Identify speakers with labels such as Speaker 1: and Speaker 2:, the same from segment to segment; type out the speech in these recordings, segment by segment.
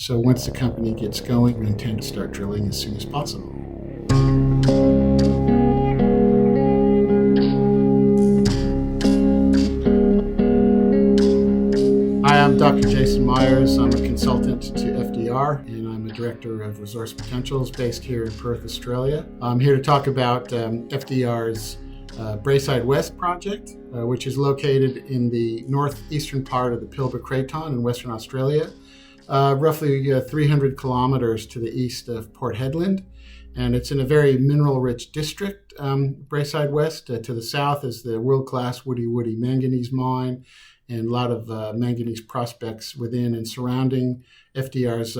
Speaker 1: So once the company gets going, we intend to start drilling as soon as possible. Hi, I'm Dr. Jason Myers. I'm a consultant to FDR, and I'm a director of Resource Potentials based here in Perth, Australia. I'm here to talk about FDR's Braeside West project, which is located in the northeastern part of the Pilbara Craton in Western Australia, roughly 300 kilometers to the east of Port Hedland. And it's in a very mineral-rich district, Braeside West. To the south is the world-class Woody manganese mine, and a lot of manganese prospects within and surrounding FDR's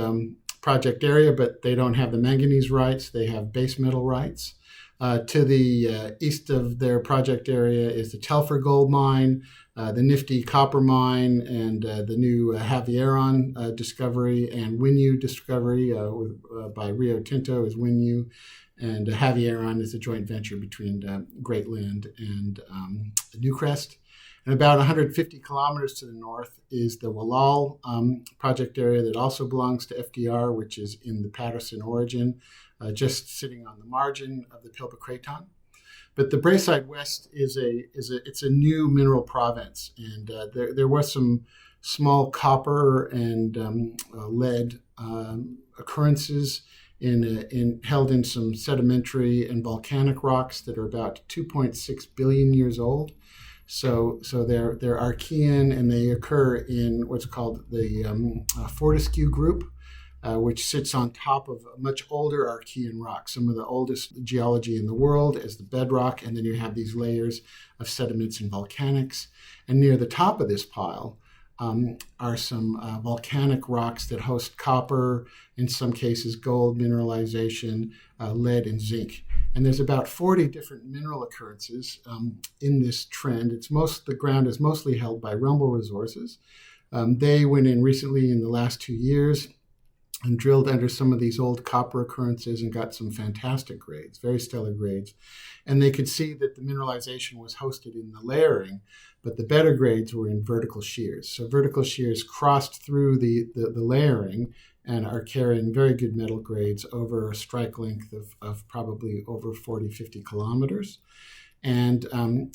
Speaker 1: project area, but they don't have the manganese rights, they have base metal rights. To the east of their project area is the Telfer gold mine, the Nifty copper mine, and the new Havieron discovery and Winu discovery by Rio Tinto is Winu, and Havieron is a joint venture between Greatland and Newcrest. And about 150 kilometers to the north is the Wallal project area that also belongs to FDR, which is in the Patterson origin, just sitting on the margin of the Pilbara Craton. But the Braeside West it's a new mineral province, and there was some small copper and lead occurrences held in some sedimentary and volcanic rocks that are about 2.6 billion years old. So they're Archean, and they occur in what's called the Fortescue group, which sits on top of a much older Archean rock, some of the oldest geology in the world as the bedrock, and then you have these layers of sediments and volcanics. And near the top of this pile are some volcanic rocks that host copper, in some cases gold mineralization, lead, and zinc. And there's about 40 different mineral occurrences in this trend. The ground is mostly held by Rumble Resources. They went in recently in the last 2 years and drilled under some of these old copper occurrences and got some fantastic grades, very stellar grades. And they could see that the mineralization was hosted in the layering, but the better grades were in vertical shears. So vertical shears crossed through the layering and are carrying very good metal grades over a strike length of probably over 40, 50 kilometers. And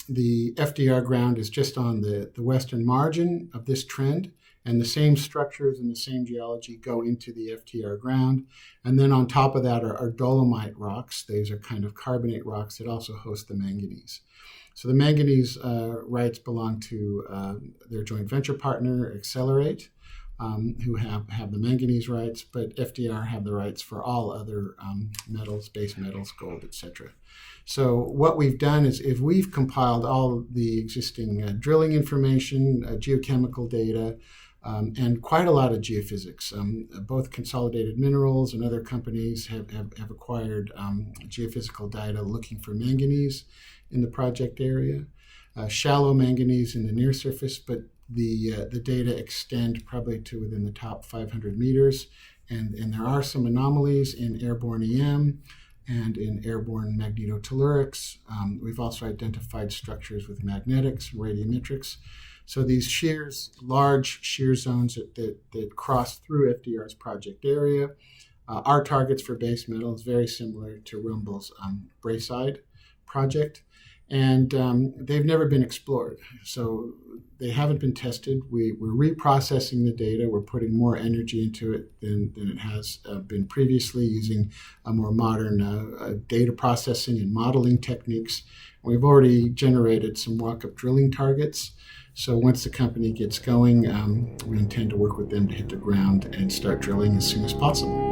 Speaker 1: the FDR ground is just on the western margin of this trend, and the same structures and the same geology go into the FDR ground. And then on top of that are dolomite rocks. These are kind of carbonate rocks that also host the manganese. So the manganese rights belong to their joint venture partner, Accelerate, who have the manganese rights, but FDR have the rights for all other metals, base metals, gold, etc. So what we've done is we've compiled all the existing drilling information, geochemical data, and quite a lot of geophysics. Both Consolidated Minerals and other companies have acquired geophysical data looking for manganese in the project area, shallow manganese in the near surface, but the data extend probably to within the top 500 meters, and there are some anomalies in airborne EM and in airborne magnetotellurics. We've also identified structures with magnetics, radiometrics. So these shears, large shear zones that cross through FDR's project area, are targets for base metals, very similar to Rumble's Braeside project. And they've never been explored. So they haven't been tested. We're reprocessing the data. We're putting more energy into it than it has been previously, using a more modern data processing and modeling techniques. We've already generated some walk-up drilling targets. So once the company gets going, we intend to work with them to hit the ground and start drilling as soon as possible.